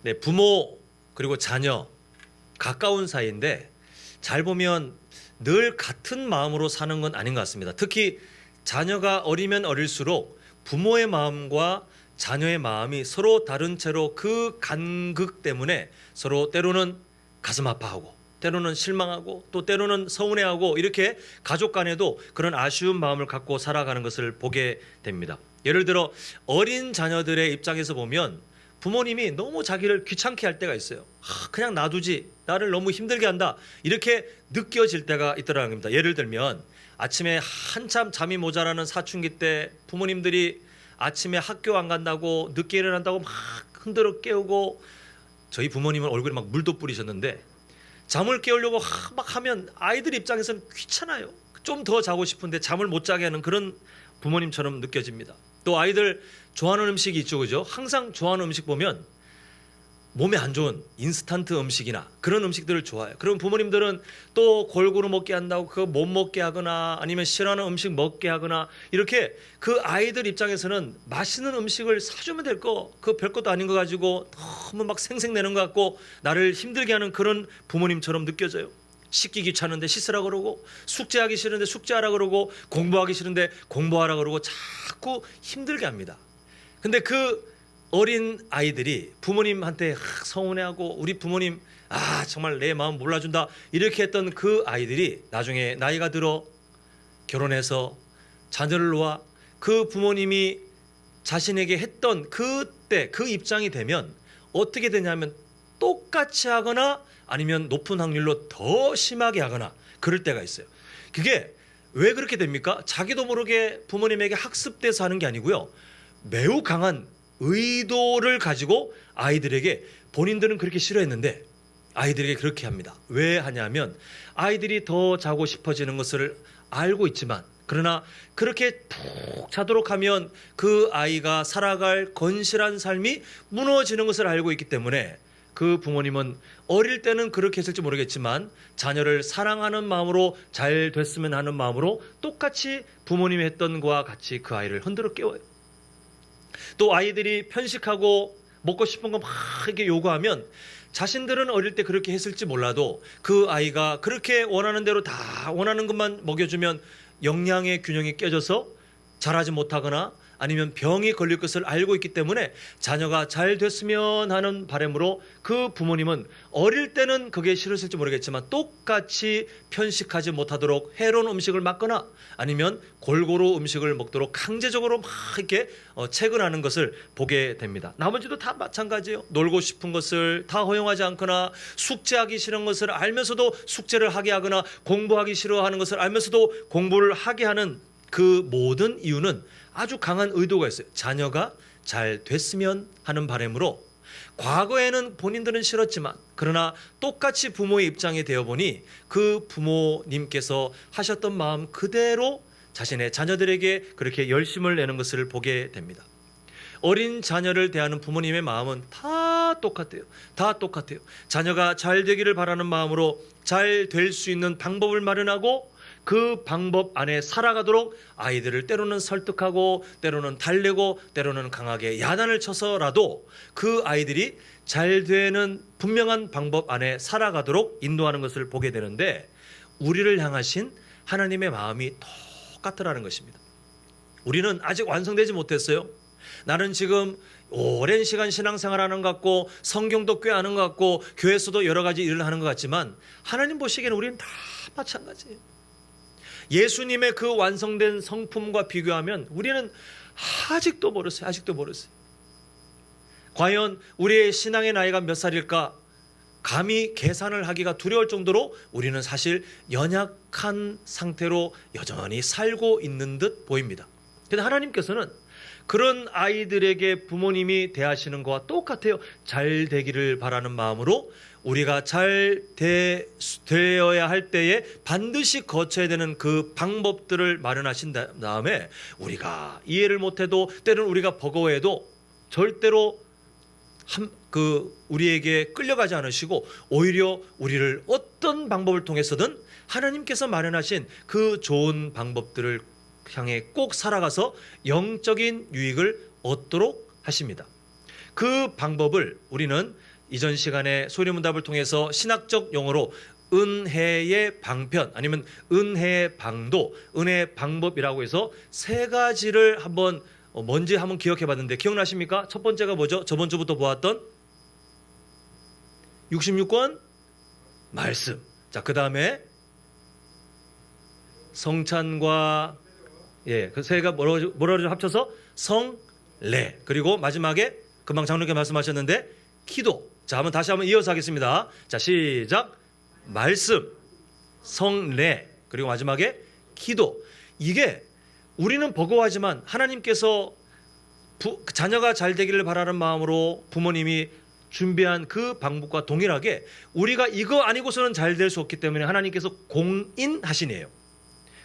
네, 부모 그리고 자녀 가까운 사이인데 잘 보면 늘 같은 마음으로 사는 건 아닌 것 같습니다. 특히 자녀가 어리면 어릴수록 부모의 마음과 자녀의 마음이 서로 다른 채로 그 간극 때문에 서로 때로는 가슴 아파하고 때로는 실망하고 또 때로는 서운해하고 이렇게 가족 간에도 그런 아쉬운 마음을 갖고 살아가는 것을 보게 됩니다. 예를 들어 어린 자녀들의 입장에서 보면 부모님이 너무 자기를 귀찮게 할 때가 있어요. 그냥 놔두지, 나를 너무 힘들게 한다, 이렇게 느껴질 때가 있더라는 겁니다. 예를 들면 아침에 한참 잠이 모자라는 사춘기 때 부모님들이 아침에 학교 안 간다고 늦게 일어난다고 막 흔들어 깨우고, 저희 부모님은 얼굴에 막 물도 뿌리셨는데 잠을 깨우려고 막 하면 아이들 입장에서는 귀찮아요. 좀 더 자고 싶은데 잠을 못 자게 하는 그런 부모님처럼 느껴집니다. 또 아이들 좋아하는 음식이 있죠, 그죠? 항상 좋아하는 음식 보면 몸에 안 좋은 인스턴트 음식이나 그런 음식들을 좋아해요. 그럼 부모님들은 또 골고루 먹게 한다고 그거 못 먹게 하거나 아니면 싫어하는 음식 먹게 하거나, 이렇게 그 아이들 입장에서는 맛있는 음식을 사주면 될 거, 그 별것도 아닌 거 가지고 너무 막 생색내는 것 같고 나를 힘들게 하는 그런 부모님처럼 느껴져요. 씻기 귀찮은데 씻으라 그러고, 숙제하기 싫은데 숙제하라 그러고, 공부하기 싫은데 공부하라 그러고 자꾸 힘들게 합니다. 근데 그 어린 아이들이 부모님한테 서운해하고 우리 부모님 정말 내 마음 몰라준다 이렇게 했던 그 아이들이 나중에 나이가 들어 결혼해서 자녀를 놓아 그 부모님이 자신에게 했던 그때 그 입장이 되면 어떻게 되냐면 똑같이 하거나 아니면 높은 확률로 더 심하게 하거나 그럴 때가 있어요. 그게 왜 그렇게 됩니까? 자기도 모르게 부모님에게 학습돼서 하는 게 아니고요, 매우 강한 의도를 가지고 아이들에게, 본인들은 그렇게 싫어했는데 아이들에게 그렇게 합니다. 왜 하냐면 아이들이 더 자고 싶어지는 것을 알고 있지만, 그러나 그렇게 푹 자도록 하면 그 아이가 살아갈 건실한 삶이 무너지는 것을 알고 있기 때문에 그 부모님은 어릴 때는 그렇게 했을지 모르겠지만 자녀를 사랑하는 마음으로 잘 됐으면 하는 마음으로 똑같이 부모님이 했던 것과 같이 그 아이를 흔들어 깨워요. 또 아이들이 편식하고 먹고 싶은 거 막 이렇게 요구하면 자신들은 어릴 때 그렇게 했을지 몰라도 그 아이가 그렇게 원하는 대로 다 원하는 것만 먹여주면 영양의 균형이 깨져서 자라지 못하거나 아니면 병이 걸릴 것을 알고 있기 때문에 자녀가 잘 됐으면 하는 바람으로 그 부모님은 어릴 때는 그게 싫었을지 모르겠지만 똑같이 편식하지 못하도록 해로운 음식을 먹거나 아니면 골고루 음식을 먹도록 강제적으로 막 이렇게 채근하는 것을 보게 됩니다. 나머지도 다 마찬가지예요. 놀고 싶은 것을 다 허용하지 않거나 숙제하기 싫은 것을 알면서도 숙제를 하게 하거나 공부하기 싫어하는 것을 알면서도 공부를 하게 하는 그 모든 이유는 아주 강한 의도가 있어요. 자녀가 잘 됐으면 하는 바람으로 과거에는 본인들은 싫었지만 그러나 똑같이 부모의 입장이 되어보니 그 부모님께서 하셨던 마음 그대로 자신의 자녀들에게 그렇게 열심을 내는 것을 보게 됩니다. 어린 자녀를 대하는 부모님의 마음은 다 똑같아요. 다 똑같아요. 자녀가 잘 되기를 바라는 마음으로 잘 될 수 있는 방법을 마련하고 그 방법 안에 살아가도록 아이들을 때로는 설득하고 때로는 달래고 때로는 강하게 야단을 쳐서라도 그 아이들이 잘 되는 분명한 방법 안에 살아가도록 인도하는 것을 보게 되는데, 우리를 향하신 하나님의 마음이 똑같더라는 것입니다. 우리는 아직 완성되지 못했어요. 나는 지금 오랜 시간 신앙생활하는 것 같고 성경도 꽤 아는 것 같고 교회에서도 여러 가지 일을 하는 것 같지만 하나님 보시기에는 우리는 다 마찬가지예요. 예수님의 그 완성된 성품과 비교하면 우리는 아직도 멀었어요. 아직도 멀었어요. 과연 우리의 신앙의 나이가 몇 살일까? 감히 계산을 하기가 두려울 정도로 우리는 사실 연약한 상태로 여전히 살고 있는 듯 보입니다. 그런데 하나님께서는 그런 아이들에게 부모님이 대하시는 것과 똑같아요. 잘 되기를 바라는 마음으로 우리가 잘 되어야 할 때에 반드시 거쳐야 되는 그 방법들을 마련하신 다음에 우리가 이해를 못해도 때로는 우리가 버거워해도 절대로 우리에게 끌려가지 않으시고 오히려 우리를 어떤 방법을 통해서든 하나님께서 마련하신 그 좋은 방법들을 향해 꼭 살아가서 영적인 유익을 얻도록 하십니다. 그 방법을 우리는 이전 시간에 소리문답을 통해서 신학적 용어로 은혜의 방편 아니면 은혜의 방도, 은혜의 방법이라고 해서 세 가지를 한번 뭔지 한번 기억해 봤는데 기억나십니까? 첫 번째가 뭐죠? 저번 주부터 보았던 66권 말씀. 자, 그 다음에 성찬과 그 세가 뭐라고 합쳐서 성례. 그리고 마지막에 금방 장로님께 말씀하셨는데 기도. 자, 다시 한번 이어서 하겠습니다. 자, 시작. 말씀, 성례, 그리고 마지막에 기도. 이게 우리는 버거워하지만 하나님께서 자녀가 잘 되기를 바라는 마음으로 부모님이 준비한 그 방법과 동일하게 우리가 이거 아니고서는 잘 될 수 없기 때문에 하나님께서 공인하시네요.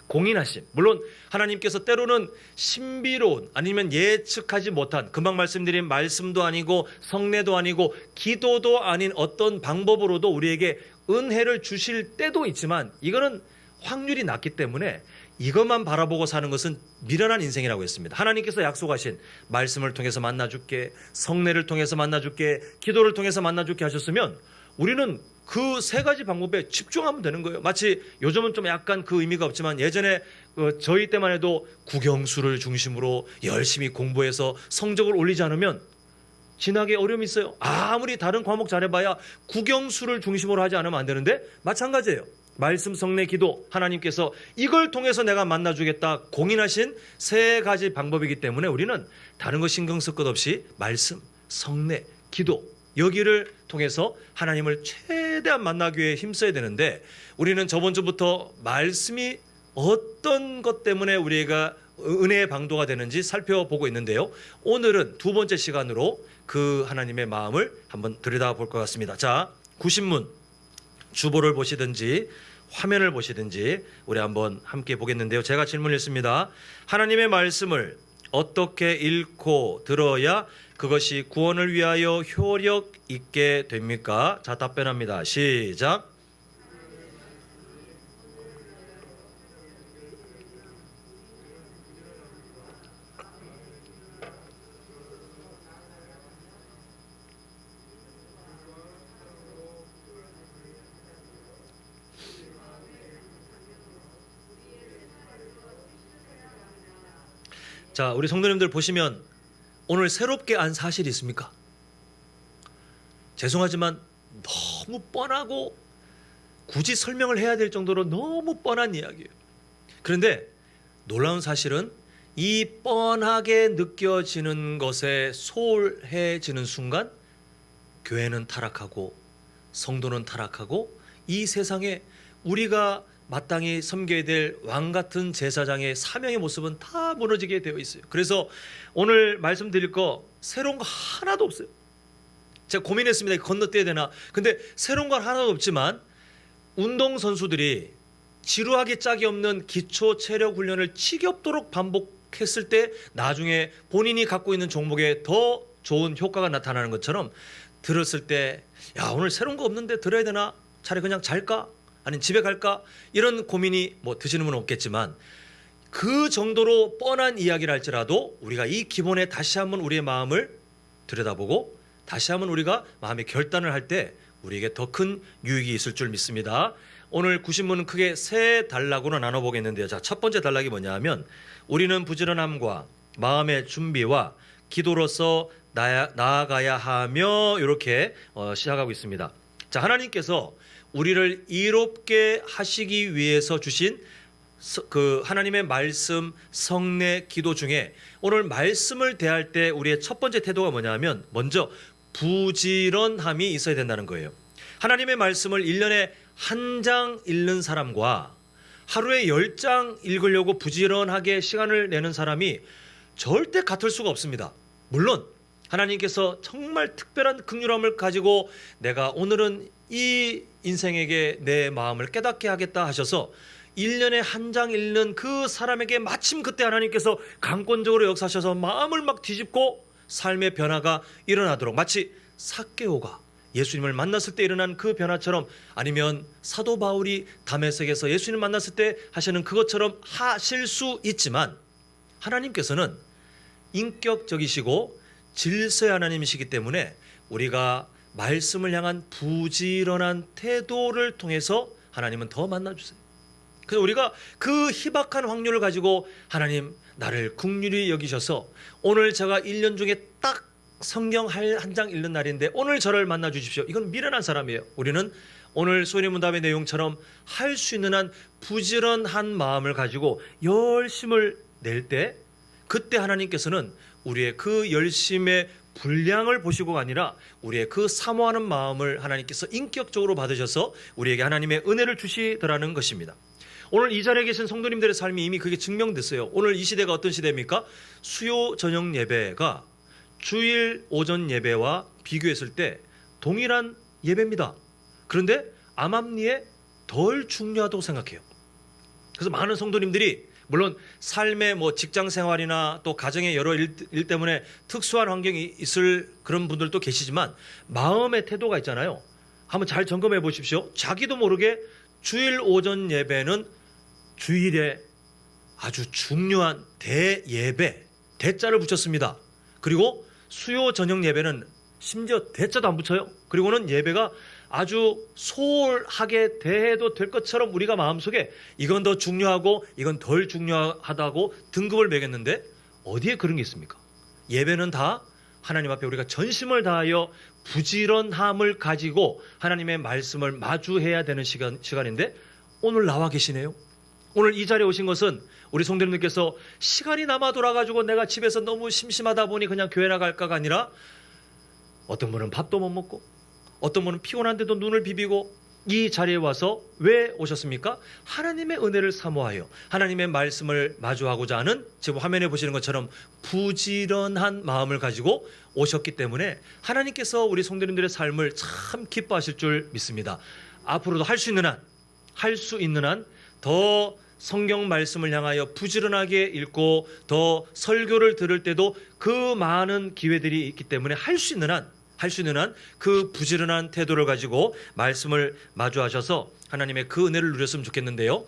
공인하심. 물론 하나님께서 때로는 신비로운 아니면 예측하지 못한 금방 말씀드린 말씀도 아니고 성례도 아니고 기도도 아닌 어떤 방법으로도 우리에게 은혜를 주실 때도 있지만 이거는 확률이 낮기 때문에 이것만 바라보고 사는 것은 미련한 인생이라고 했습니다. 하나님께서 약속하신 말씀을 통해서 만나줄게, 성례를 통해서 만나줄게, 기도를 통해서 만나줄게 하셨으면 우리는 그 세 가지 방법에 집중하면 되는 거예요. 마치 요즘은 좀 약간 그 의미가 없지만 예전에 저희 때만 해도 국영수를 중심으로 열심히 공부해서 성적을 올리지 않으면 진학에 어려움이 있어요. 아무리 다른 과목 잘해봐야 국영수를 중심으로 하지 않으면 안 되는데 마찬가지예요. 말씀, 성례, 기도, 하나님께서 이걸 통해서 내가 만나주겠다 공인하신 세 가지 방법이기 때문에 우리는 다른 거 신경 쓸 것 없이 말씀, 성례, 기도 여기를 통해서 하나님을 최대한 만나기 위해 힘써야 되는데 우리는 저번 주부터 말씀이 어떤 것 때문에 우리가 은혜의 방도가 되는지 살펴보고 있는데요. 오늘은 두 번째 시간으로 그 하나님의 마음을 한번 들여다볼 것 같습니다. 자, 구신문 주보를 보시든지 화면을 보시든지 우리 한번 함께 보겠는데요. 제가 질문했습니다. 하나님의 말씀을 어떻게 읽고 들어야 그것이 구원을 위하여 효력 있게 됩니까? 자, 답변합니다. 시작. 자, 우리 성도님들 보시면 오늘 새롭게 안 사실이 있습니까? 죄송하지만 너무 뻔하고 굳이 설명을 해야 될 정도로 너무 뻔한 이야기예요. 그런데 놀라운 사실은 이 뻔하게 느껴지는 것에 소홀해지는 순간 교회는 타락하고 성도는 타락하고 이 세상에 우리가 마땅히 섬겨야 될 왕같은 제사장의 사명의 모습은 다 무너지게 되어 있어요. 그래서 오늘 말씀드릴 거 새로운 거 하나도 없어요. 제가 고민했습니다. 건너뛰어야 되나. 근데 새로운 건 하나도 없지만 운동선수들이 지루하기 짝이 없는 기초 체력 훈련을 지겹도록 반복했을 때 나중에 본인이 갖고 있는 종목에 더 좋은 효과가 나타나는 것처럼 들었을 때 야, 오늘 새로운 거 없는데 들어야 되나? 차라리 그냥 잘까? 아니면 집에 갈까? 이런 고민이 드시는 분은 없겠지만 그 정도로 뻔한 이야기를 할지라도 우리가 이 기본에 다시 한번 우리의 마음을 들여다보고 다시 한번 우리가 마음의 결단을 할 때 우리에게 더 큰 유익이 있을 줄 믿습니다. 오늘 구신문은 크게 세 단락으로 나눠보겠는데요. 자, 첫 번째 단락이 뭐냐 하면 우리는 부지런함과 마음의 준비와 기도로서 나아가야 하며 이렇게 시작하고 있습니다. 자, 하나님께서 우리를 이롭게 하시기 위해서 주신 그 하나님의 말씀, 성례, 기도 중에 오늘 말씀을 대할 때 우리의 첫 번째 태도가 뭐냐면 먼저 부지런함이 있어야 된다는 거예요. 하나님의 말씀을 1년에 한 장 읽는 사람과 하루에 10장 읽으려고 부지런하게 시간을 내는 사람이 절대 같을 수가 없습니다. 물론 하나님께서 정말 특별한 긍휼함을 가지고 내가 오늘은 이 인생에게 내 마음을 깨닫게 하겠다 하셔서 1년에 한 장 읽는 그 사람에게 마침 그때 하나님께서 강권적으로 역사하셔서 마음을 막 뒤집고 삶의 변화가 일어나도록 마치 삭개오가 예수님을 만났을 때 일어난 그 변화처럼 아니면 사도 바울이 다메섹에서 예수님을 만났을 때 하시는 그것처럼 하실 수 있지만 하나님께서는 인격적이시고 질서의 하나님이시기 때문에 우리가 말씀을 향한 부지런한 태도를 통해서 하나님은 더 만나주세요. 그래서 우리가 그 희박한 확률을 가지고 하나님 나를 긍휼히 여기셔서 오늘 제가 1년 중에 딱 성경 한 장 읽는 날인데 오늘 저를 만나 주십시오. 이건 미련한 사람이에요. 우리는 오늘 소리문답의 내용처럼 할 수 있는 한 부지런한 마음을 가지고 열심을 낼 때 그때 하나님께서는 우리의 그 열심의 분량을 보시고가 아니라 우리의 그 사모하는 마음을 하나님께서 인격적으로 받으셔서 우리에게 하나님의 은혜를 주시더라는 것입니다. 오늘 이 자리에 계신 성도님들의 삶이 이미 그게 증명됐어요. 오늘 이 시대가 어떤 시대입니까? 수요 저녁 예배가 주일 오전 예배와 비교했을 때 동일한 예배입니다. 그런데 암암리에 덜 중요하다고 생각해요. 그래서 많은 성도님들이 물론 삶의 직장 생활이나 또 가정의 여러 일 때문에 특수한 환경이 있을 그런 분들도 계시지만 마음의 태도가 있잖아요. 한번 잘 점검해 보십시오. 자기도 모르게 주일 오전 예배는 주일에 아주 중요한 대예배, 대자를 붙였습니다. 그리고 수요 저녁 예배는 심지어 대자도 안 붙여요. 그리고는 예배가 아주 소홀하게 대해도 될 것처럼 우리가 마음속에 이건 더 중요하고 이건 덜 중요하다고 등급을 매겼는데 어디에 그런 게 있습니까? 예배는 다 하나님 앞에 우리가 전심을 다하여 부지런함을 가지고 하나님의 말씀을 마주해야 되는 시간인데 오늘 나와 계시네요. 오늘 이 자리에 오신 것은 우리 성도님들께서 시간이 남아 돌아가지고 내가 집에서 너무 심심하다 보니 그냥 교회 나갈까가 아니라 어떤 분은 밥도 못 먹고 어떤 분은 피곤한데도 눈을 비비고 이 자리에 와서 왜 오셨습니까? 하나님의 은혜를 사모하여 하나님의 말씀을 마주하고자 하는 지금 화면에 보시는 것처럼 부지런한 마음을 가지고 오셨기 때문에 하나님께서 우리 성도님들의 삶을 참 기뻐하실 줄 믿습니다. 앞으로도 할 수 있는 한 더 성경 말씀을 향하여 부지런하게 읽고 더 설교를 들을 때도 그 많은 기회들이 있기 때문에 할 수 있는 한 그 부지런한 태도를 가지고 말씀을 마주하셔서 하나님의 그 은혜를 누렸으면 좋겠는데요.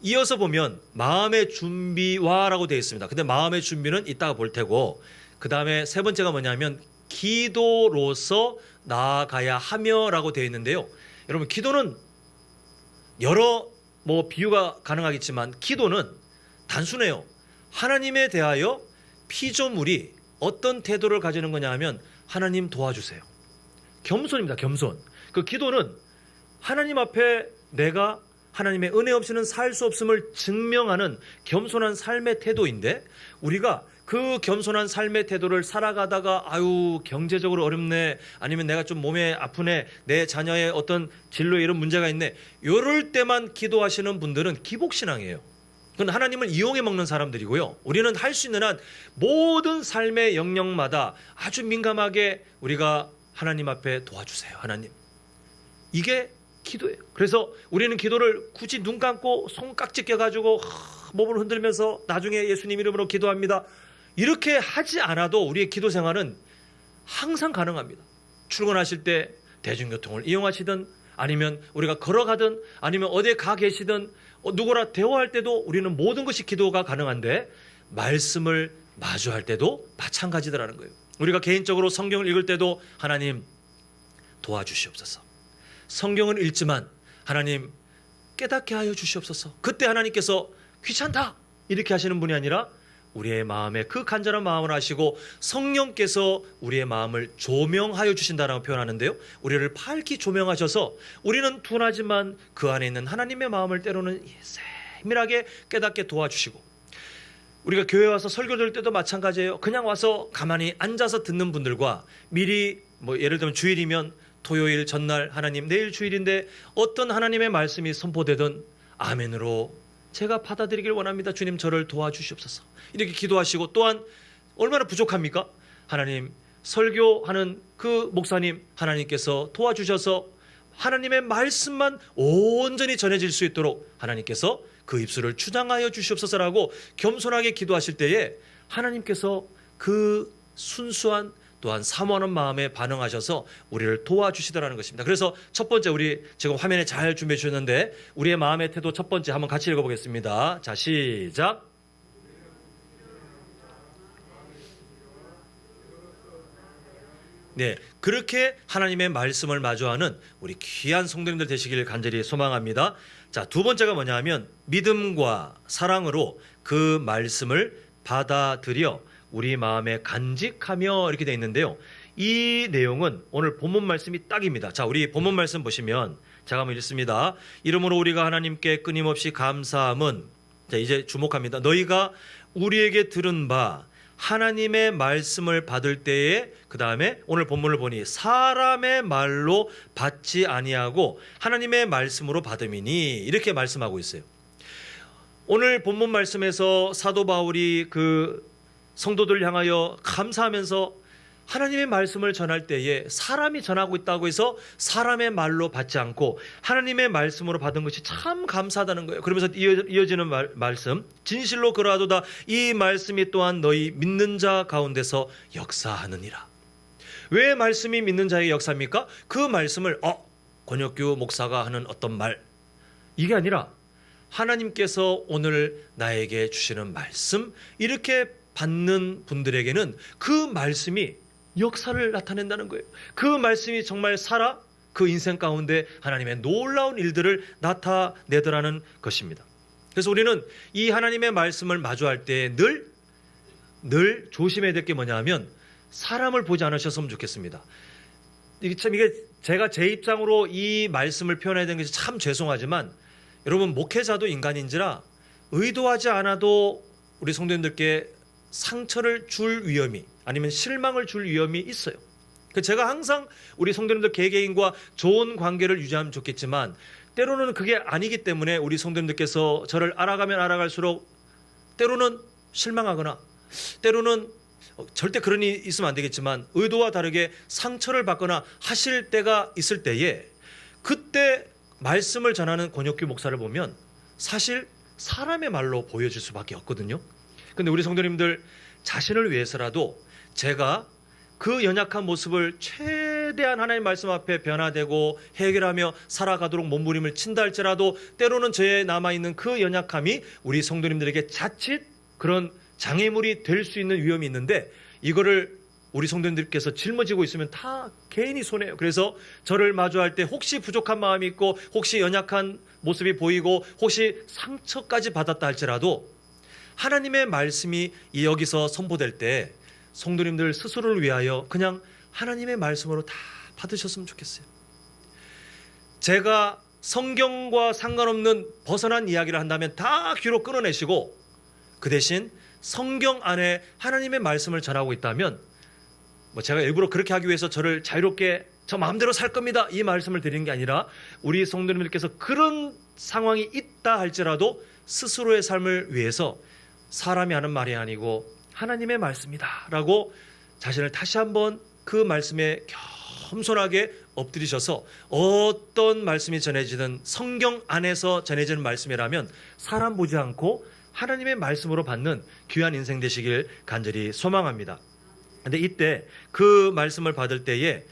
이어서 보면 마음의 준비와라고 되어 있습니다. 근데 마음의 준비는 이따가 볼 테고 그 다음에 세 번째가 뭐냐면 기도로서 나아가야 하며라고 되어 있는데요. 여러분 기도는 여러 비유가 가능하겠지만 기도는 단순해요. 하나님에 대하여 피조물이 어떤 태도를 가지는 거냐 하면 하나님 도와주세요. 겸손입니다. 겸손. 그 기도는 하나님 앞에 내가 하나님의 은혜 없이는 살 수 없음을 증명하는 겸손한 삶의 태도인데 우리가 그 겸손한 삶의 태도를 살아가다가 아유 경제적으로 어렵네 아니면 내가 좀 몸에 아프네 내 자녀의 어떤 진로에 이런 문제가 있네 이럴 때만 기도하시는 분들은 기복신앙이에요. 그건 하나님을 이용해 먹는 사람들이고요. 우리는 할 수 있는 한 모든 삶의 영역마다 아주 민감하게 우리가 하나님 앞에 도와주세요. 하나님. 이게 기도예요. 그래서 우리는 기도를 굳이 눈 감고 손깍지 껴가지고 몸을 흔들면서 나중에 예수님 이름으로 기도합니다. 이렇게 하지 않아도 우리의 기도 생활은 항상 가능합니다. 출근하실 때 대중교통을 이용하시든 아니면 우리가 걸어가든 아니면 어디에 가 계시든 누구랑 대화할 때도 우리는 모든 것이 기도가 가능한데 말씀을 마주할 때도 마찬가지더라는 거예요. 우리가 개인적으로 성경을 읽을 때도 하나님 도와주시옵소서. 성경을 읽지만 하나님 깨닫게 하여 주시옵소서. 그때 하나님께서 귀찮다 이렇게 하시는 분이 아니라 우리의 마음에 그 간절한 마음을 하시고 성령께서 우리의 마음을 조명하여 주신다라고 표현하는데요. 우리를 밝히 조명하셔서 우리는 둔하지만 그 안에 있는 하나님의 마음을 때로는 세밀하게 깨닫게 도와주시고 우리가 교회 와서 설교 들을 때도 마찬가지예요. 그냥 와서 가만히 앉아서 듣는 분들과 미리 예를 들면 주일이면 토요일 전날 하나님 내일 주일인데 어떤 하나님의 말씀이 선포되든 아멘으로 제가 받아들이길 원합니다. 주님 저를 도와주시옵소서. 이렇게 기도하시고 또한 얼마나 부족합니까? 하나님 설교하는 그 목사님 하나님께서 도와주셔서 하나님의 말씀만 온전히 전해질 수 있도록 하나님께서 그 입술을 주장하여 주시옵소서라고 겸손하게 기도하실 때에 하나님께서 그 순수한 또한 사모하는 마음에 반응하셔서 우리를 도와주시더라는 것입니다. 그래서 첫 번째 우리 지금 화면에 잘 준비해 주셨는데 우리의 마음의 태도 첫 번째 한번 같이 읽어보겠습니다. 자 시작. 네, 그렇게 하나님의 말씀을 마주하는 우리 귀한 성도님들 되시길 간절히 소망합니다. 자, 두 번째가 뭐냐면 믿음과 사랑으로 그 말씀을 받아들여 우리 마음에 간직하며 이렇게 되어 있는데요. 이 내용은 오늘 본문 말씀이 딱입니다. 자, 우리 본문 말씀 보시면 제가 한번 읽습니다. 이러므로 우리가 하나님께 끊임없이 감사함은, 자, 이제 주목합니다. 너희가 우리에게 들은 바 하나님의 말씀을 받을 때에, 그 다음에 오늘 본문을 보니 사람의 말로 받지 아니하고 하나님의 말씀으로 받음이니, 이렇게 말씀하고 있어요. 오늘 본문 말씀에서 사도 바울이 그 성도들 향하여 감사하면서 하나님의 말씀을 전할 때에 사람이 전하고 있다고 해서 사람의 말로 받지 않고 하나님의 말씀으로 받은 것이 참 감사하다는 거예요. 그러면서 이어지는 말씀, 진실로 그러하도다 이 말씀이 또한 너희 믿는 자 가운데서 역사하느니라. 왜 말씀이 믿는 자에게 역사입니까? 그 말씀을 권혁규 목사가 하는 어떤 말, 이게 아니라 하나님께서 오늘 나에게 주시는 말씀, 이렇게 받는 분들에게는 그 말씀이 역사를 나타낸다는 거예요. 그 말씀이 정말 살아 그 인생 가운데 하나님의 놀라운 일들을 나타내더라는 것입니다. 그래서 우리는 이 하나님의 말씀을 마주할 때 늘 조심해야 될 게 뭐냐 하면 사람을 보지 않으셨으면 좋겠습니다. 이게 제가 제 입장으로 이 말씀을 표현해야 되는 것이 참 죄송하지만, 여러분, 목회자도 인간인지라 의도하지 않아도 우리 성도님들께 상처를 줄 위험이, 아니면 실망을 줄 위험이 있어요. 제가 항상 우리 성도님들 개개인과 좋은 관계를 유지하면 좋겠지만, 때로는 그게 아니기 때문에 우리 성도님들께서 저를 알아가면 알아갈수록 때로는 실망하거나, 때로는 절대 그런 일이 있으면 안 되겠지만 의도와 다르게 상처를 받거나 하실 때가 있을 때에, 그때 말씀을 전하는 권혁규 목사를 보면 사실 사람의 말로 보여질 수밖에 없거든요. 근데 우리 성도님들 자신을 위해서라도 제가 그 연약한 모습을 최대한 하나님 말씀 앞에 변화되고 해결하며 살아가도록 몸부림을 친다 할지라도, 때로는 저에 남아있는 그 연약함이 우리 성도님들에게 자칫 그런 장애물이 될 수 있는 위험이 있는데, 이거를 우리 성도님들께서 짊어지고 있으면 다 개인이 손해요. 그래서 저를 마주할 때 혹시 부족한 마음이 있고, 혹시 연약한 모습이 보이고, 혹시 상처까지 받았다 할지라도 하나님의 말씀이 여기서 선포될 때 성도님들 스스로를 위하여 그냥 하나님의 말씀으로 다 받으셨으면 좋겠어요. 제가 성경과 상관없는 벗어난 이야기를 한다면 다 귀로 끊어내시고, 그 대신 성경 안에 하나님의 말씀을 전하고 있다면, 제가 일부러 그렇게 하기 위해서 저를 자유롭게 저 마음대로 살 겁니다, 이 말씀을 드리는 게 아니라, 우리 성도님들께서 그런 상황이 있다 할지라도 스스로의 삶을 위해서 사람이 하는 말이 아니고 하나님의 말씀이다 라고 자신을 다시 한번 그 말씀에 겸손하게 엎드리셔서, 어떤 말씀이 전해지든 성경 안에서 전해지는 말씀이라면 사람 보지 않고 하나님의 말씀으로 받는 귀한 인생 되시길 간절히 소망합니다. 근데 이때 그 말씀을 받을 때에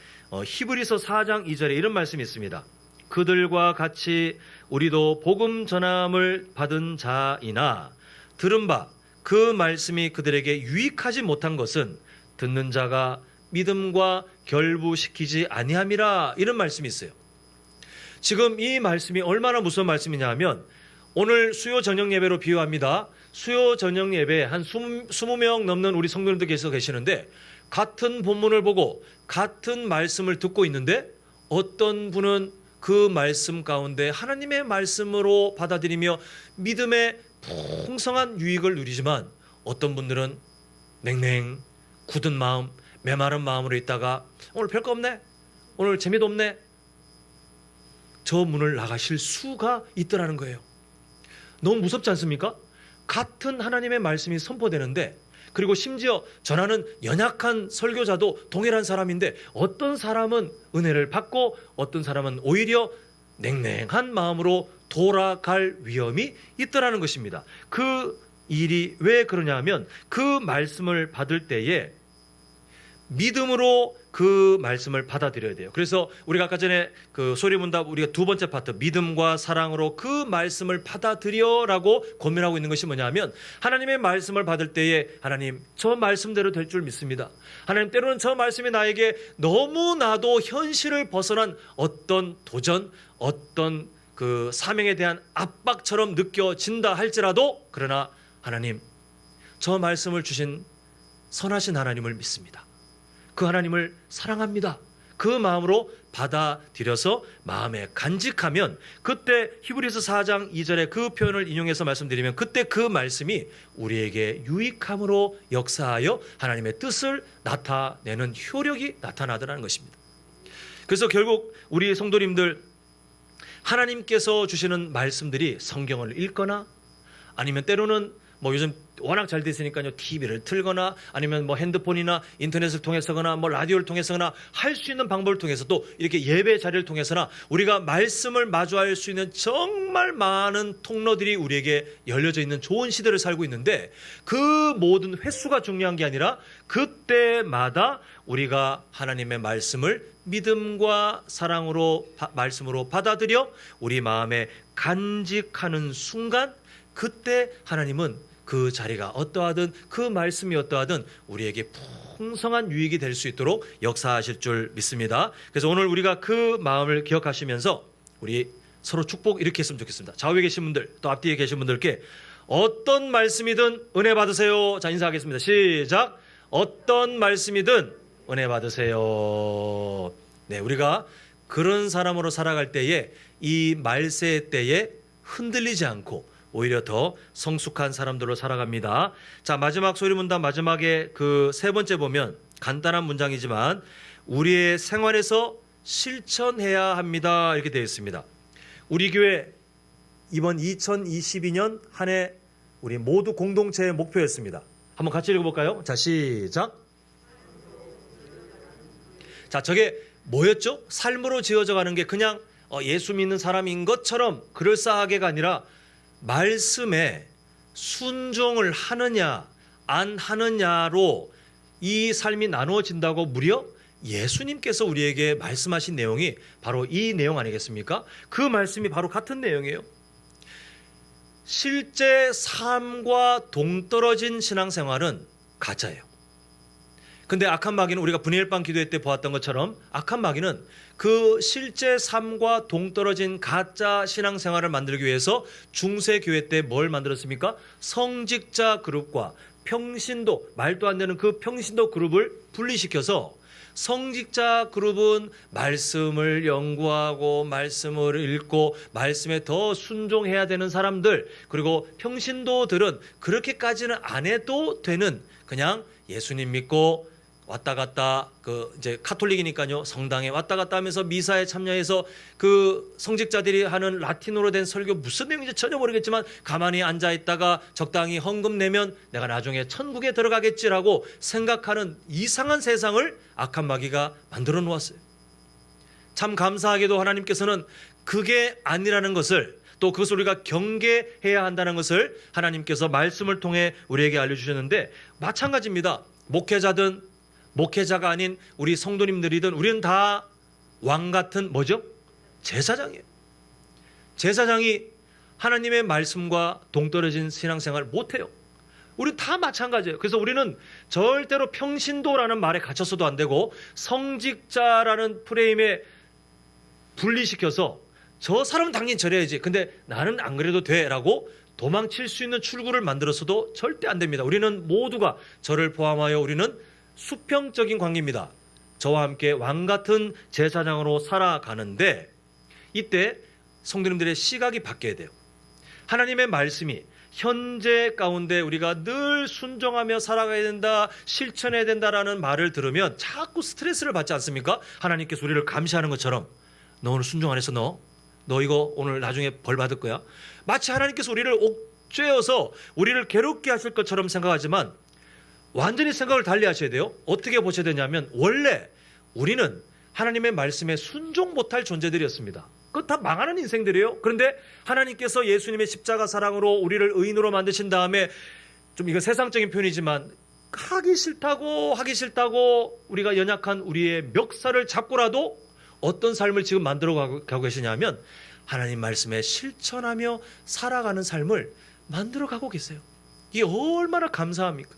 히브리서 4장 2절에 이런 말씀이 있습니다. 그들과 같이 우리도 복음 전함을 받은 자이나 들은 바 그 말씀이 그들에게 유익하지 못한 것은 듣는 자가 믿음과 결부시키지 아니함이라, 이런 말씀이 있어요. 지금 이 말씀이 얼마나 무서운 말씀이냐 하면, 오늘 수요 저녁 예배로 비유합니다. 수요 저녁 예배에 한 20명 넘는 우리 성도님들께서 계시는데, 같은 본문을 보고 같은 말씀을 듣고 있는데, 어떤 분은 그 말씀 가운데 하나님의 말씀으로 받아들이며 믿음의 풍성한 유익을 누리지만, 어떤 분들은 냉랭 굳은 마음, 메마른 마음으로 있다가 오늘 별거 없네, 오늘 재미도 없네, 저 문을 나가실 수가 있더라는 거예요. 너무 무섭지 않습니까? 같은 하나님의 말씀이 선포되는데, 그리고 심지어 전하는 연약한 설교자도 동일한 사람인데, 어떤 사람은 은혜를 받고 어떤 사람은 오히려 냉랭한 마음으로 돌아갈 위험이 있더라는 것입니다. 그 일이 왜 그러냐 하면, 그 말씀을 받을 때에 믿음으로 그 말씀을 받아들여야 돼요. 그래서 우리가 아까 전에 그 소리문답 우리가 두 번째 파트 믿음과 사랑으로 그 말씀을 받아들여라고 고민하고 있는 것이 뭐냐면 하나님의 말씀을 받을 때에 하나님 저 말씀대로 될 줄 믿습니다. 하나님 때로는 저 말씀이 나에게 너무나도 현실을 벗어난 어떤 도전, 어떤 그 사명에 대한 압박처럼 느껴진다 할지라도 그러나 하나님 저 말씀을 주신 선하신 하나님을 믿습니다. 그 하나님을 사랑합니다. 그 마음으로 받아들여서 마음에 간직하면 그때 히브리서 4장 2절에 그 표현을 인용해서 말씀드리면 그때 그 말씀이 우리에게 유익함으로 역사하여 하나님의 뜻을 나타내는 효력이 나타나더라는 것입니다. 그래서 결국 우리 성도님들 하나님께서 주시는 말씀들이 성경을 읽거나 아니면 때로는 뭐 요즘 워낙 잘 됐으니까요 TV를 틀거나 아니면 뭐 핸드폰이나 인터넷을 통해서거나 뭐 라디오를 통해서거나 할 수 있는 방법을 통해서 또 이렇게 예배 자리를 통해서나 우리가 말씀을 마주할 수 있는 정말 많은 통로들이 우리에게 열려져 있는 좋은 시대를 살고 있는데 그 모든 횟수가 중요한 게 아니라 그때마다 우리가 하나님의 말씀을 믿음과 사랑으로 말씀으로 받아들여 우리 마음에 간직하는 순간 그때 하나님은 그 자리가 어떠하든 그 말씀이 어떠하든 우리에게 풍성한 유익이 될 수 있도록 역사하실 줄 믿습니다. 그래서 오늘 우리가 그 마음을 기억하시면서 우리 서로 축복 이렇게 했으면 좋겠습니다. 좌우에 계신 분들 또 앞뒤에 계신 분들께 어떤 말씀이든 은혜 받으세요. 자 인사하겠습니다. 시작. 어떤 말씀이든 은혜 받으세요. 네, 우리가 그런 사람으로 살아갈 때에 이 말세 때에 흔들리지 않고 오히려 더 성숙한 사람들로 살아갑니다. 자 마지막 소리문답 마지막에 그 세 번째 보면 간단한 문장이지만 우리의 생활에서 실천해야 합니다 이렇게 되어 있습니다. 우리 교회 이번 2022년 한 해 우리 모두 공동체의 목표였습니다. 한번 같이 읽어볼까요? 자 시작. 자 저게 뭐였죠? 삶으로 지어져 가는 게 그냥 예수 믿는 사람인 것처럼 그럴싸하게가 아니라 말씀에 순종을 하느냐 안 하느냐로 이 삶이 나누어진다고 무려 예수님께서 우리에게 말씀하신 내용이 바로 이 내용 아니겠습니까? 그 말씀이 바로 같은 내용이에요. 실제 삶과 동떨어진 신앙생활은 가짜예요. 근데 악한 마귀는 우리가 분이엘방 기도회 때 보았던 것처럼 악한 마귀는 그 실제 삶과 동떨어진 가짜 신앙생활을 만들기 위해서 중세교회 때 뭘 만들었습니까? 성직자 그룹과 평신도, 말도 안 되는 그 평신도 그룹을 분리시켜서 성직자 그룹은 말씀을 연구하고 말씀을 읽고 말씀에 더 순종해야 되는 사람들, 그리고 평신도들은 그렇게까지는 안 해도 되는 그냥 예수님 믿고 왔다 갔다 그 이제 카톨릭이니까요 성당에 왔다 갔다 하면서 미사에 참여해서 그 성직자들이 하는 라틴어로 된 설교 무슨 내용인지 전혀 모르겠지만 가만히 앉아 있다가 적당히 헌금 내면 내가 나중에 천국에 들어가겠지라고 생각하는 이상한 세상을 악한 마귀가 만들어 놓았어요. 참 감사하게도 하나님께서는 그게 아니라는 것을 또 그것을 우리가 경계해야 한다는 것을 하나님께서 말씀을 통해 우리에게 알려주셨는데 마찬가지입니다. 목회자든 목회자가 아닌 우리 성도님들이든 우리는 다 왕같은 뭐죠? 제사장이에요. 제사장이 하나님의 말씀과 동떨어진 신앙생활 못해요. 우리 다 마찬가지예요. 그래서 우리는 절대로 평신도라는 말에 갇혀서도 안 되고 성직자라는 프레임에 분리시켜서 저 사람은 당연히 저래야지 근데 나는 안 그래도 돼 라고 도망칠 수 있는 출구를 만들어서도 절대 안 됩니다. 우리는 모두가 저를 포함하여 우리는 수평적인 관계입니다. 저와 함께 왕같은 제사장으로 살아가는데 이때 성도님들의 시각이 바뀌어야 돼요. 하나님의 말씀이 현재 가운데 우리가 늘 순종하며 살아가야 된다, 실천해야 된다라는 말을 들으면 자꾸 스트레스를 받지 않습니까? 하나님께서 우리를 감시하는 것처럼 너 오늘 순종 안 했어 너 이거 오늘 나중에 벌 받을 거야. 마치 하나님께서 우리를 옥죄어서 우리를 괴롭게 하실 것처럼 생각하지만 완전히 생각을 달리 하셔야 돼요. 어떻게 보셔야 되냐면 원래 우리는 하나님의 말씀에 순종 못할 존재들이었습니다. 그거 다 망하는 인생들이에요. 그런데 하나님께서 예수님의 십자가 사랑으로 우리를 의인으로 만드신 다음에 좀 이거 세상적인 표현이지만 하기 싫다고 우리가 연약한 우리의 멱살을 잡고라도 어떤 삶을 지금 만들어 가고 계시냐면 하나님 말씀에 실천하며 살아가는 삶을 만들어 가고 계세요. 이게 얼마나 감사합니까?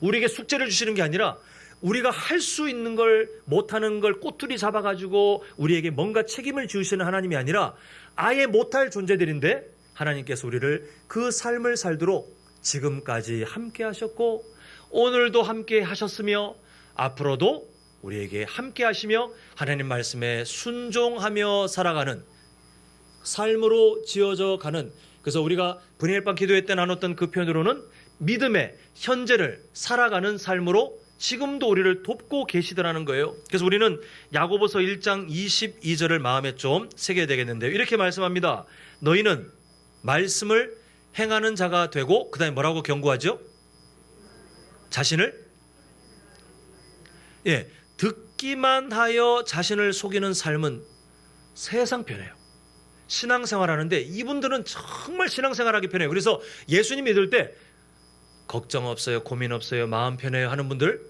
우리에게 숙제를 주시는 게 아니라 우리가 할 수 있는 걸 못하는 걸 꼬투리 잡아가지고 우리에게 뭔가 책임을 지으시는 하나님이 아니라 아예 못할 존재들인데 하나님께서 우리를 그 삶을 살도록 지금까지 함께 하셨고 오늘도 함께 하셨으며 앞으로도 우리에게 함께 하시며 하나님 말씀에 순종하며 살아가는 삶으로 지어져 가는, 그래서 우리가 분일방 기도회 때 나눴던 그 표현으로는 믿음의 현재를 살아가는 삶으로 지금도 우리를 돕고 계시더라는 거예요. 그래서 우리는 야고보서 1장 22절을 마음에 좀 새겨야 되겠는데요. 이렇게 말씀합니다. 너희는 말씀을 행하는 자가 되고, 그 다음에 뭐라고 경고하죠? 자신을 듣기만 하여 자신을 속이는 삶은 세상 편해요. 신앙생활하는데 이분들은 정말 신앙생활하기 편해요. 그래서 예수님 믿을 때 걱정 없어요, 고민 없어요, 마음 편해요 하는 분들,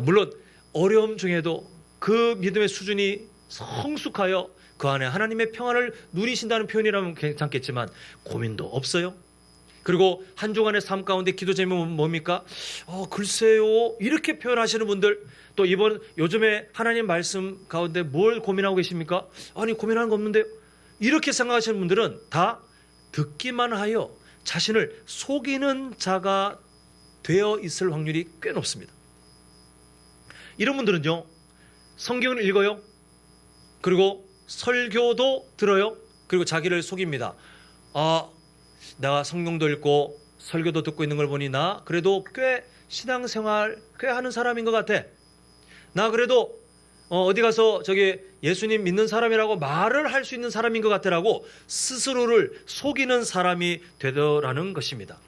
물론 어려움 중에도 그 믿음의 수준이 성숙하여 그 안에 하나님의 평안을 누리신다는 표현이라면 괜찮겠지만 고민도 없어요. 그리고 한 주간의 삶 가운데 기도 제목은 뭡니까? 글쎄요, 이렇게 표현하시는 분들, 또 요즘에 하나님 말씀 가운데 뭘 고민하고 계십니까? 아니, 고민하는 거 없는데요. 이렇게 생각하시는 분들은 다 듣기만 하여 자신을 속이는 자가 되어 있을 확률이 꽤 높습니다. 이런 분들은요, 성경을 읽어요. 그리고 설교도 들어요. 그리고 자기를 속입니다. 내가 성경도 읽고 설교도 듣고 있는 걸 보니 나 그래도 꽤 신앙생활 꽤 하는 사람인 것 같아. 나 그래도 어디 가서 저기 예수님 믿는 사람이라고 말을 할 수 있는 사람인 것 같아라고 스스로를 속이는 사람이 되더라는 것입니다.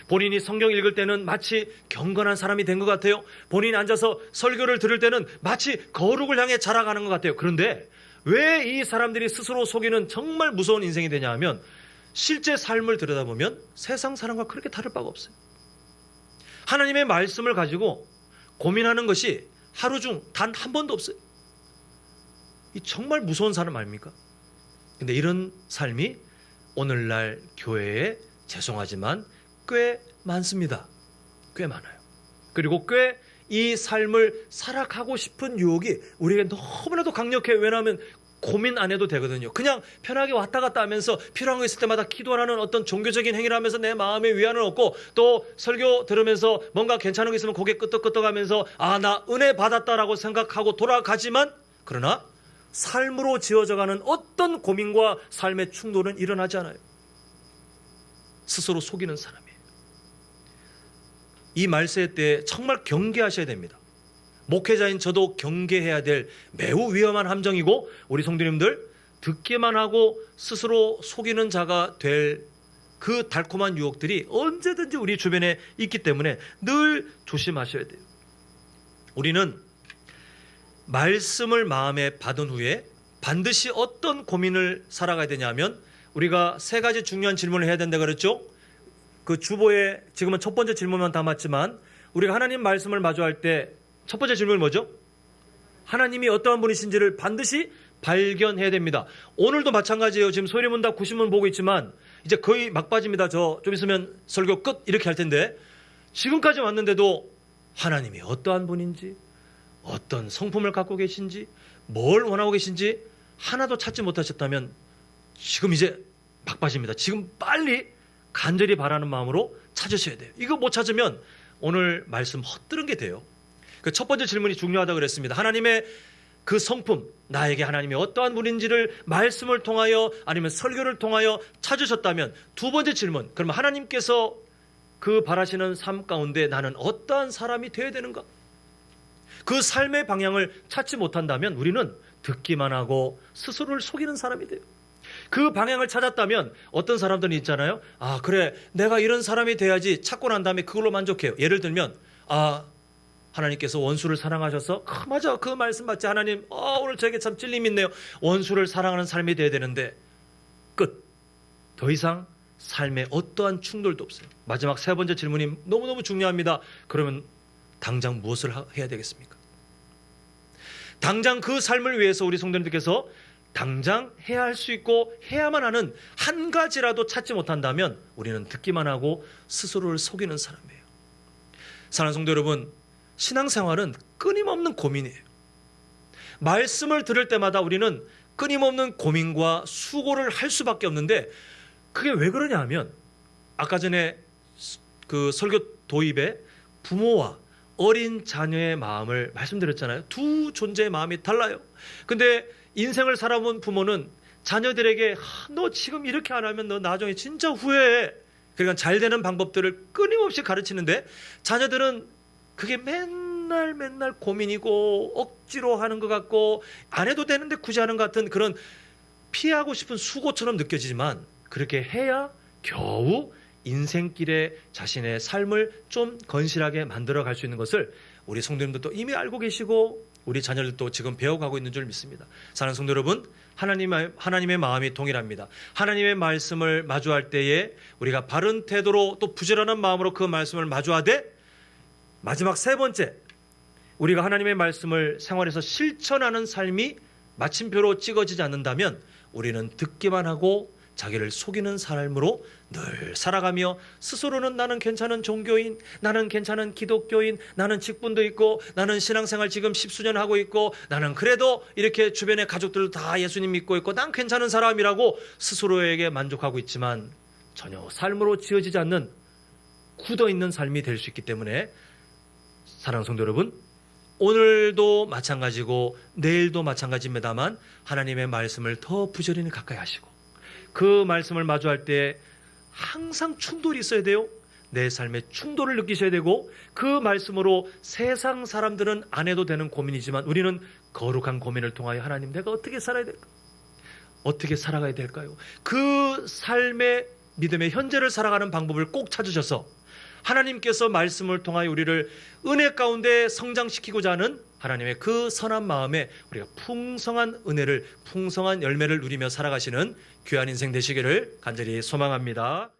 본인이 성경 읽을 때는 마치 경건한 사람이 된 것 같아요. 본인이 앉아서 설교를 들을 때는 마치 거룩을 향해 자라가는 것 같아요. 그런데 왜 이 사람들이 스스로 속이는 정말 무서운 인생이 되냐 하면 실제 삶을 들여다보면 세상 사람과 그렇게 다를 바가 없어요. 하나님의 말씀을 가지고 고민하는 것이 하루 중 단 한 번도 없어요. 이 정말 무서운 사람 아닙니까? 근데 이런 삶이 오늘날 교회에 죄송하지만 꽤 많습니다. 꽤 많아요. 그리고 꽤 이 삶을 살아가고 싶은 유혹이 우리에게 너무나도 강력해요. 왜냐하면 고민 안 해도 되거든요. 그냥 편하게 왔다 갔다 하면서 필요한 거 있을 때마다 기도하는 어떤 종교적인 행위를 하면서 내 마음의 위안을 얻고, 또 설교 들으면서 뭔가 괜찮은 거 있으면 고개 끄덕끄덕하면서 나 은혜 받았다라고 생각하고 돌아가지만, 그러나 삶으로 지어져가는 어떤 고민과 삶의 충돌은 일어나지 않아요. 스스로 속이는 사람이에요. 이 말세 때 정말 경계하셔야 됩니다. 목회자인 저도 경계해야 될 매우 위험한 함정이고, 우리 성도님들 듣기만 하고 스스로 속이는 자가 될 그 달콤한 유혹들이 언제든지 우리 주변에 있기 때문에 늘 조심하셔야 돼요. 우리는 말씀을 마음에 받은 후에 반드시 어떤 고민을 살아가야 되냐면, 우리가 세 가지 중요한 질문을 해야 된다 그랬죠. 그 주보에 지금은 첫 번째 질문만 담았지만, 우리가 하나님 말씀을 마주할 때 첫 번째 질문이 뭐죠? 하나님이 어떠한 분이신지를 반드시 발견해야 됩니다. 오늘도 마찬가지예요. 지금 소리문답 90문 보고 있지만 이제 거의 막바지입니다. 저 좀 있으면 설교 끝 이렇게 할 텐데, 지금까지 왔는데도 하나님이 어떠한 분인지, 어떤 성품을 갖고 계신지, 뭘 원하고 계신지 하나도 찾지 못하셨다면 지금 이제 막바지입니다. 지금 빨리 간절히 바라는 마음으로 찾으셔야 돼요. 이거 못 찾으면 오늘 말씀 헛들은 게 돼요. 그 첫 번째 질문이 중요하다고 그랬습니다. 하나님의 그 성품, 나에게 하나님이 어떠한 분인지를 말씀을 통하여 아니면 설교를 통하여 찾으셨다면, 두 번째 질문, 그러면 하나님께서 그 바라시는 삶 가운데 나는 어떠한 사람이 되어야 되는가? 그 삶의 방향을 찾지 못한다면 우리는 듣기만 하고 스스로를 속이는 사람이 돼요. 그 방향을 찾았다면 어떤 사람들은 있잖아요. 그래, 내가 이런 사람이 돼야지 찾고 난 다음에 그걸로 만족해요. 예를 들면 하나님께서 원수를 사랑하셔서 맞아, 그 말씀 맞지 하나님, 오늘 저에게 참 찔림이 있네요. 원수를 사랑하는 삶이 돼야 되는데 끝. 더 이상 삶에 어떠한 충돌도 없어요. 마지막 세 번째 질문이 너무너무 중요합니다. 그러면 당장 무엇을 해야 되겠습니까? 당장 그 삶을 위해서 우리 성도님들께서 당장 해야 할 수 있고 해야만 하는 한 가지라도 찾지 못한다면 우리는 듣기만 하고 스스로를 속이는 사람이에요. 사랑하는 성도 여러분, 신앙생활은 끊임없는 고민이에요. 말씀을 들을 때마다 우리는 끊임없는 고민과 수고를 할 수밖에 없는데, 그게 왜 그러냐 하면 아까 전에 그 설교 도입에 부모와 어린 자녀의 마음을 말씀드렸잖아요. 두 존재의 마음이 달라요. 근데 인생을 살아본 부모는 자녀들에게 너 지금 이렇게 안 하면 너 나중에 진짜 후회해. 그러니까 잘 되는 방법들을 끊임없이 가르치는데, 자녀들은 그게 맨날 고민이고 억지로 하는 것 같고 안 해도 되는데 굳이 하는 것 같은 그런 피하고 싶은 수고처럼 느껴지지만, 그렇게 해야 겨우 인생길에 자신의 삶을 좀 건실하게 만들어 갈 수 있는 것을 우리 성도님들도 이미 알고 계시고 우리 자녀들도 지금 배워가고 있는 줄 믿습니다. 사랑하는 성도 여러분, 하나님의 마음이 동일합니다. 하나님의 말씀을 마주할 때에 우리가 바른 태도로 또 부지런한 마음으로 그 말씀을 마주하되, 마지막 세 번째, 우리가 하나님의 말씀을 생활에서 실천하는 삶이 마침표로 찍어지지 않는다면 우리는 듣기만 하고 자기를 속이는 삶으로 늘 살아가며 스스로는 나는 괜찮은 종교인, 나는 괜찮은 기독교인, 나는 직분도 있고, 나는 신앙생활 지금 10수년 하고 있고, 나는 그래도 이렇게 주변의 가족들 다 예수님 믿고 있고 난 괜찮은 사람이라고 스스로에게 만족하고 있지만 전혀 삶으로 지어지지 않는 굳어있는 삶이 될 수 있기 때문에, 사랑하는 성도 여러분, 오늘도 마찬가지고 내일도 마찬가지입니다만 하나님의 말씀을 더 부지런히 가까이 하시고 그 말씀을 마주할 때 항상 충돌이 있어야 돼요. 내 삶에 충돌을 느끼셔야 되고, 그 말씀으로 세상 사람들은 안 해도 되는 고민이지만 우리는 거룩한 고민을 통하여 하나님, 내가 어떻게 살아야 될까? 어떻게 살아가야 될까요? 그 삶의 믿음의 현재를 살아가는 방법을 꼭 찾으셔서 하나님께서 말씀을 통하여 우리를 은혜 가운데 성장시키고자 하는 하나님의 그 선한 마음에 우리가 풍성한 은혜를, 풍성한 열매를 누리며 살아가시는 귀한 인생 되시기를 간절히 소망합니다.